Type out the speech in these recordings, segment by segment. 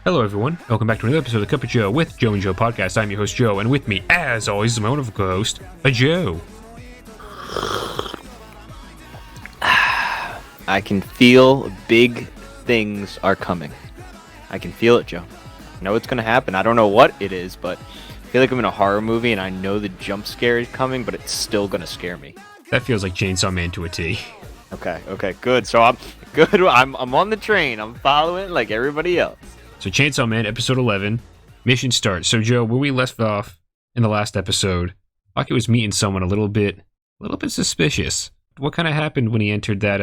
Hello, everyone. Welcome back to another episode of the Cup of Joe with Joe and Joe podcast. I'm your host, Joe, and with me, as always, is my wonderful co-host, Joe. I can feel big things are coming. I can feel it, Joe. I know it's going to happen. I don't know what it is, but I feel like I'm in a horror movie, and I know the jump scare is coming, but it's still going to scare me. That feels like Chainsaw Man to a T. Okay, good. So I'm good. I'm on the train. I'm following like everybody else. So Chainsaw Man, episode 11, mission start. So Joe, where we left off in the last episode, Aki was meeting someone a little bit suspicious. What kind of happened when he entered that,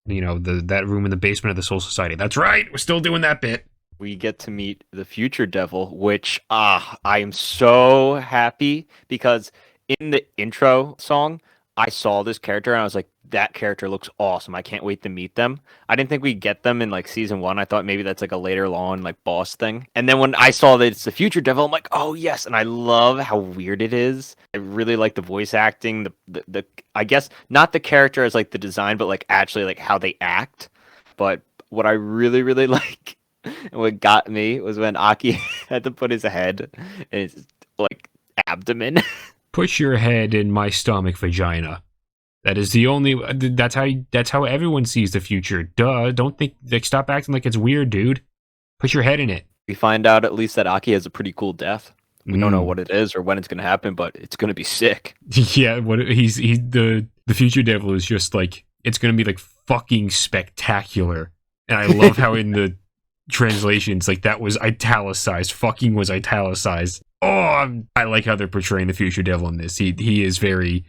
that room in the basement of the Soul Society? That's right, we're still doing that bit. We get to meet the future devil, which I am so happy because in the intro song, I saw this character and I was like, that character looks awesome. I can't wait to meet them. I didn't think we'd get them in like season 1. I thought maybe that's like a later on like boss thing. And then when I saw that it's the future devil, I'm like, oh yes. And I love how weird it is. I really like the voice acting, the I guess not the character as like the design, but like actually like how they act. But what I really, really like and what got me was when Aki had to put his head in his like abdomen. Put your head in my stomach, vagina. That is the only. That's how everyone sees the future. Duh! Don't think. Like, stop acting like it's weird, dude. Put your head in it. We find out at least that Aki has a pretty cool death. We don't know what it is or when it's gonna happen, but it's gonna be sick. Yeah, the future devil is just like, it's gonna be like fucking spectacular. And I love how in the translations, like, that was italicized. Fucking was italicized. Oh, I like how they're portraying the future devil in this. He is very.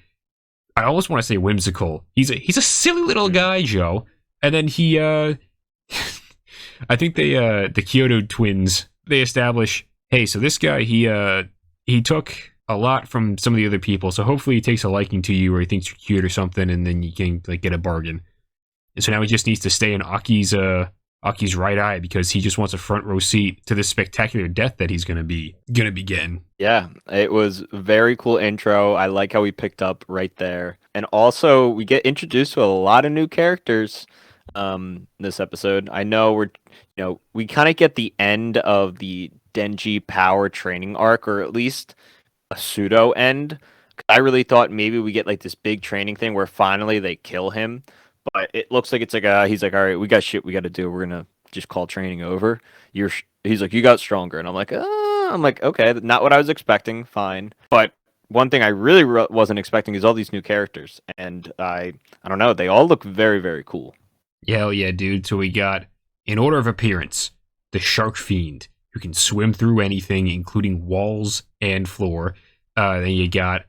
I almost want to say whimsical. He's a silly little guy, Joe. And then he, I think the Kyoto twins, they establish, hey, so this guy, he took a lot from some of the other people, so hopefully he takes a liking to you, or he thinks you're cute or something, and then you can like get a bargain. And so now he just needs to stay in Aki's right eye because he just wants a front row seat to this spectacular death that he's gonna be getting. Yeah, it was a very cool intro. I like how we picked up right there. And also we get introduced to a lot of new characters this episode. I know we kind of get the end of the Denji power training arc, or at least a pseudo end. I really thought maybe we get like this big training thing where finally they kill him. But it looks like it's like he's like, all right, we got shit we got to do. We're gonna just call training over. He's like, you got stronger, and I'm like, okay, not what I was expecting. Fine, but one thing I really wasn't expecting is all these new characters, and I don't know, they all look very, very cool. Hell yeah, dude! So we got, in order of appearance, the Shark Fiend, who can swim through anything, including walls and floor. Then you got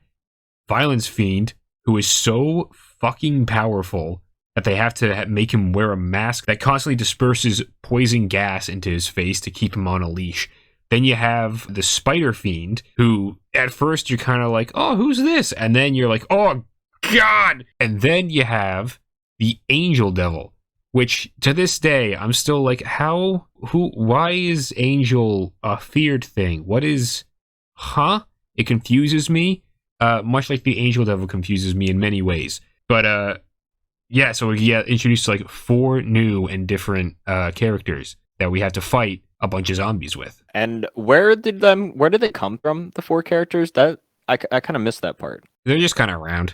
Violence Fiend, who is so fucking powerful that they have to make him wear a mask that constantly disperses poison gas into his face to keep him on a leash. Then you have the Spider Fiend, who at first you're kind of like, oh, who's this? And then you're like, oh, God! And then you have the Angel Devil, which to this day, I'm still like, why is Angel a feared thing? What is, It confuses me, much like the Angel Devil confuses me in many ways. But, yeah, so we get introduced to like 4 new and different characters that we have to fight a bunch of zombies with. And where did they come from? The 4 characters that I kind of missed that part. They're just kind of around.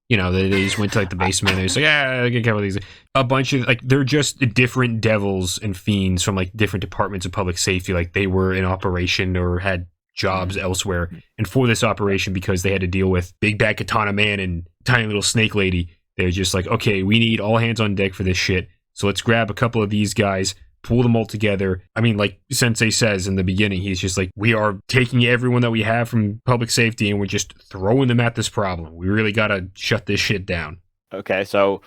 You know, they just went to like the basement and they're just like, I can cover these. A bunch of like, they're just different devils and fiends from like different departments of public safety. Like they were in operation or had jobs elsewhere. And for this operation, because they had to deal with Big Bad Katana Man and Tiny Little Snake Lady, they're just like, okay, we need all hands on deck for this shit. So let's grab a couple of these guys, pull them all together. I mean, like Sensei says in the beginning, he's just like, we are taking everyone that we have from public safety and we're just throwing them at this problem. We really got to shut this shit down. Okay, so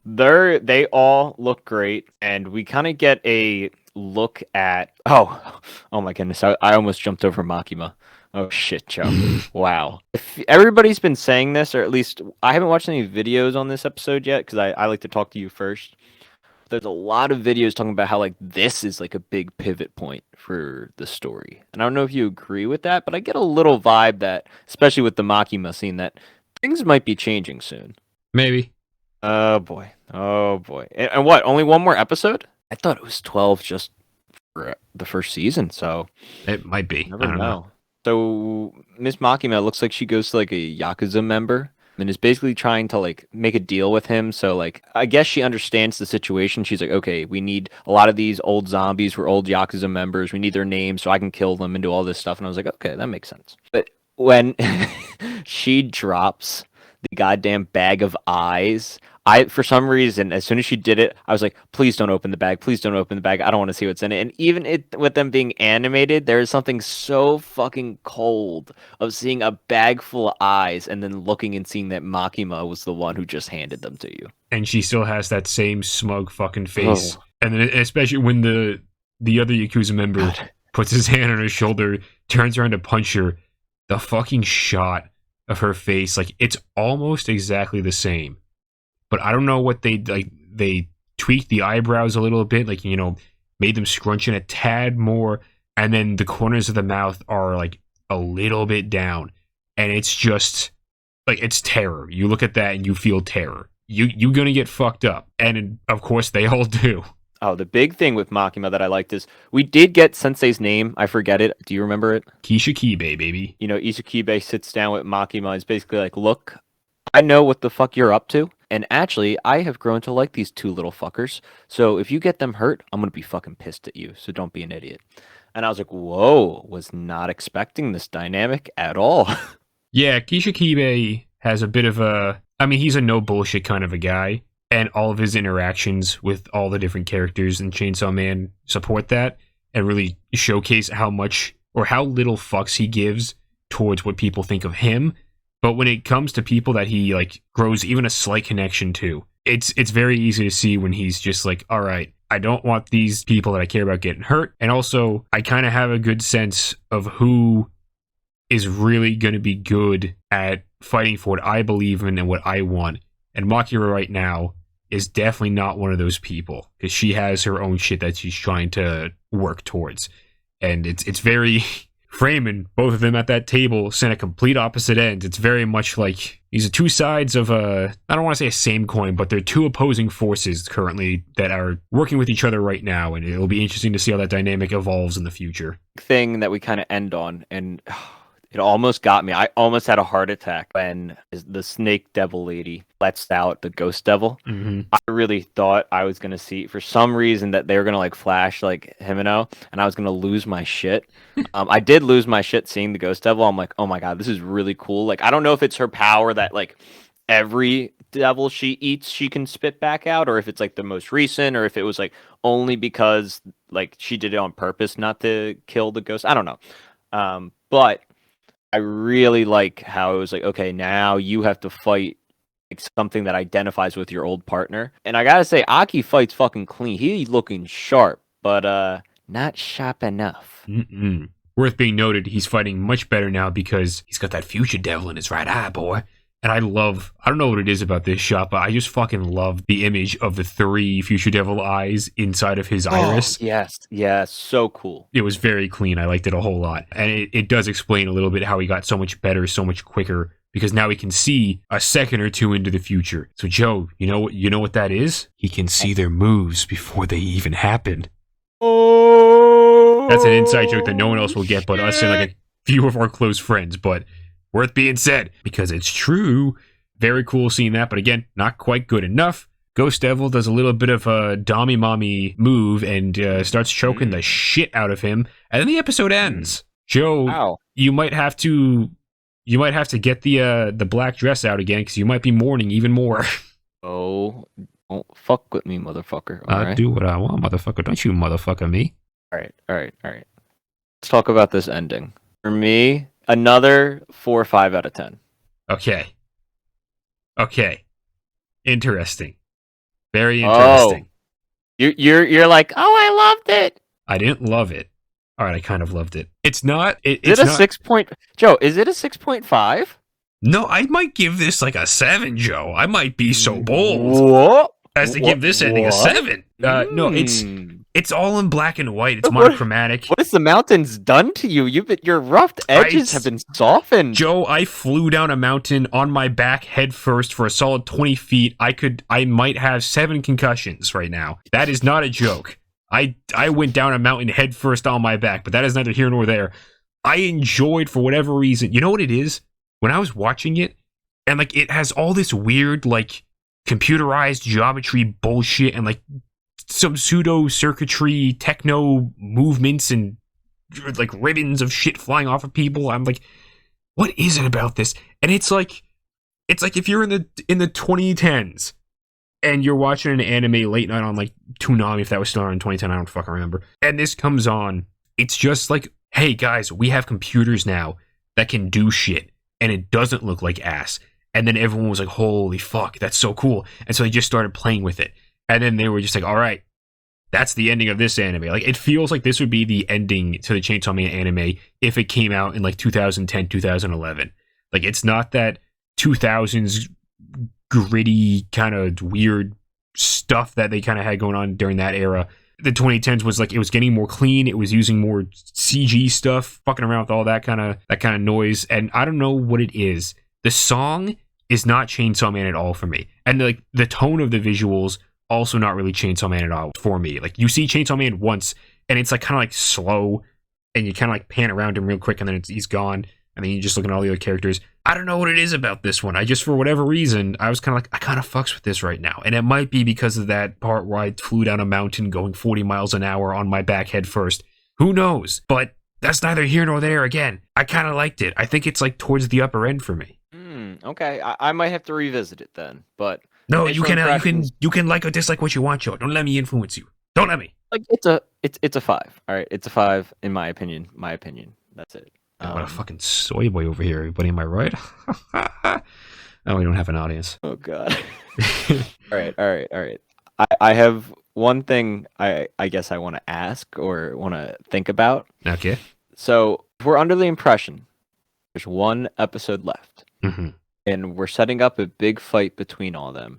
they all look great, and we kind of get a look at... Oh my goodness, I almost jumped over Makima. Oh shit, Joe. Wow. If everybody's been saying this, or at least I haven't watched any videos on this episode yet, because I like to talk to you first. There's a lot of videos talking about how like this is like a big pivot point for the story. And I don't know if you agree with that, but I get a little vibe that, especially with the Makima scene, that things might be changing soon. Maybe. Oh boy. And what? Only one more episode? I thought it was 12 just for the first season. So It might be. I never don't know. know. So Miss Makima looks like she goes to like a Yakuza member and is basically trying to like make a deal with him. So like I guess she understands the situation. She's like, okay, we need a lot of these old zombies were old Yakuza members. We need their names so I can kill them and do all this stuff. And I was like, okay, that makes sense. But when she drops the goddamn bag of eyes, for some reason, as soon as she did it, I was like, please don't open the bag. Please don't open the bag. I don't want to see what's in it. And even with them being animated, there is something so fucking cold of seeing a bag full of eyes and then looking and seeing that Makima was the one who just handed them to you. And she still has that same smug fucking face. Oh. And then especially when the other Yakuza member God. puts his hand on her shoulder, turns around to punch her, the fucking shot of her face, like it's almost exactly the same. But I don't know what they tweaked the eyebrows a little bit, like, made them scrunch in a tad more, and then the corners of the mouth are like a little bit down. And it's just like it's terror. You look at that and you feel terror. You're gonna get fucked up. And of course they all do. Oh, the big thing with Makima that I liked is we did get Sensei's name. I forget it. Do you remember it? Kisha Kibe, baby. Izukibe sits down with Makima and is basically like, look, I know what the fuck you're up to. And actually, I have grown to like these two little fuckers. So if you get them hurt, I'm going to be fucking pissed at you. So don't be an idiot. And I was like, whoa, was not expecting this dynamic at all. Yeah, Kisha Kibe has a bit of he's a no bullshit kind of a guy. And all of his interactions with all the different characters in Chainsaw Man support that and really showcase how much or how little fucks he gives towards what people think of him. But when it comes to people that he like grows even a slight connection to, it's very easy to see when he's just like, all right, I don't want these people that I care about getting hurt. And also, I kind of have a good sense of who is really going to be good at fighting for what I believe in and what I want. And Makira right now is definitely not one of those people because she has her own shit that she's trying to work towards. And it's very framing both of them at that table sent a complete opposite ends. It's very much like these are two sides of I don't want to say a same coin, but they're two opposing forces currently that are working with each other right now. And it'll be interesting to see how that dynamic evolves in the future. Thing that we kind of end on, and it almost got me. I almost had a heart attack when the snake devil lady lets out the ghost devil. Mm-hmm. I really thought I was going to see, for some reason, that they were going to like flash like Himeno, and I was going to lose my shit. I did lose my shit seeing the ghost devil. I'm like, oh my god, this is really cool. Like, I don't know if it's her power that like every devil she eats she can spit back out, or if it's like the most recent, or if it was like only because like she did it on purpose not to kill the ghost. I don't know. But I really like how it was like, okay, now you have to fight like something that identifies with your old partner. And I gotta say, Aki fights fucking clean. He's looking sharp, but not sharp enough. Mm-mm. Worth being noted, he's fighting much better now because he's got that future devil in his right eye, boy. And I don't know what it is about this shot, but I just fucking love the image of the 3 future devil eyes inside of his iris. Yes, so cool. It was very clean. I liked it a whole lot. And it does explain a little bit how he got so much better, so much quicker, because now he can see a second or two into the future. So Joe, you know what that is? He can see their moves before they even happen. Oh, that's an inside joke that no one else will get but us and like a few of our close friends, but worth being said because it's true. Very cool seeing that, but again, not quite good enough. Ghost Devil does a little bit of a Dommy Mommy move and starts choking the shit out of him, and then the episode ends. Joe, you might have to get the black dress out again because you might be mourning even more. Oh, don't fuck with me, motherfucker. I'll do what I want, motherfucker. Don't you motherfucker me. All right. Let's talk about this ending. For me, another 4 or 5 out of 10. Okay. Interesting. Very interesting. You're like, oh, I loved it. I didn't love it. All right, I kind of loved it. It's not. Is it a 6 point? Joe, is it a 6.5? No, I might give this like a 7, Joe. I might be so bold What? as to give this ending a 7. No, it's all in black and white. It's monochromatic. What has the mountains done to you? Your rough edges have been softened. Joe, I flew down a mountain on my back head first for a solid 20 feet. I might have 7 concussions right now. That is not a joke. I went down a mountain head first on my back, but that is neither here nor there. I enjoyed, for whatever reason, you know what it is? When I was watching it, and like it has all this weird like computerized geometry bullshit and like some pseudo circuitry techno movements and like ribbons of shit flying off of people. I'm like, what is it about this? And it's like if you're in the 2010s and you're watching an anime late night on like Toonami, if that was still on in 2010, I don't fucking remember. And this comes on, it's just like, hey guys, we have computers now that can do shit and it doesn't look like ass. And then everyone was like, holy fuck, that's so cool. And so they just started playing with it. And then they were just like, all right, that's the ending of this anime. Like, it feels like this would be the ending to the Chainsaw Man anime if it came out in like 2010, 2011. Like, it's not that 2000s gritty kind of weird stuff that they kind of had going on during that era. The 2010s was like, it was getting more clean. It was using more CG stuff, fucking around with all that kind of noise. And I don't know what it is. The song is not Chainsaw Man at all for me. And like the tone of the visuals also not really Chainsaw Man at all for me. Like you see Chainsaw Man once and it's like kind of like slow and you kind of like pan around him real quick and then he's gone and then you just look at all the other characters. I don't know what it is about this one. I just, for whatever reason, I was kind of like, I kind of fucks with this right now. And it might be because of that part where I flew down a mountain going 40 miles an hour on my back head first. Who knows? But that's neither here nor there. Again, I kind of liked it. I think it's like towards the upper end for me. Okay, I might have to revisit it then. But no, you can like or dislike what you want, Joe. Don't let me influence you. Don't let me. Like it's a 5. All right, it's a 5 in my opinion. That's it. What a fucking soy boy over here, everybody. Am I right? Oh, we don't have an audience. Oh god. All right. I have one thing I guess I want to ask or want to think about. Okay. So if we're under the impression there's one episode left, mm-hmm. and we're setting up a big fight between all of them.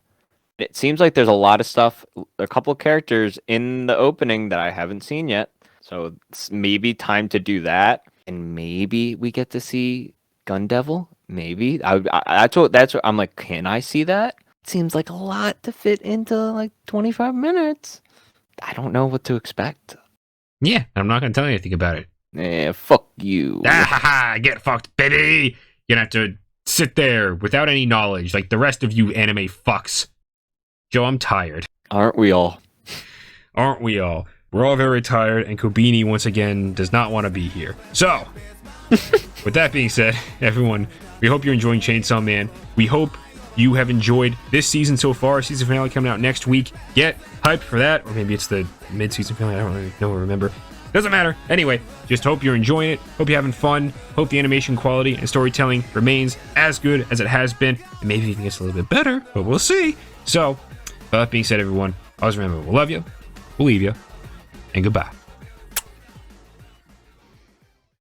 It seems like there's a lot of stuff, a couple of characters in the opening that I haven't seen yet. So it's maybe time to do that, and maybe we get to see Gun Devil. Maybe that's what I'm like. Can I see that? It seems like a lot to fit into like 25 minutes. I don't know what to expect. Yeah, I'm not gonna tell you anything about it. Fuck you. Get fucked, baby. You're gonna have to sit there without any knowledge, like the rest of you anime fucks. Joe, I'm tired. Aren't we all? Aren't we all? We're all very tired, and Kobini, once again, does not want to be here. So, with that being said, everyone, we hope you're enjoying Chainsaw Man. We hope you have enjoyed this season so far. Season finale coming out next week. Get hyped for that, or maybe it's the mid-season finale. I don't really know or remember. Doesn't matter. Anyway, just hope you're enjoying it. Hope you're having fun. Hope the animation quality and storytelling remains as good as it has been. And maybe even gets a little bit better, but we'll see. So, with that being said, everyone, always remember, we'll love you, we'll leave you, and goodbye.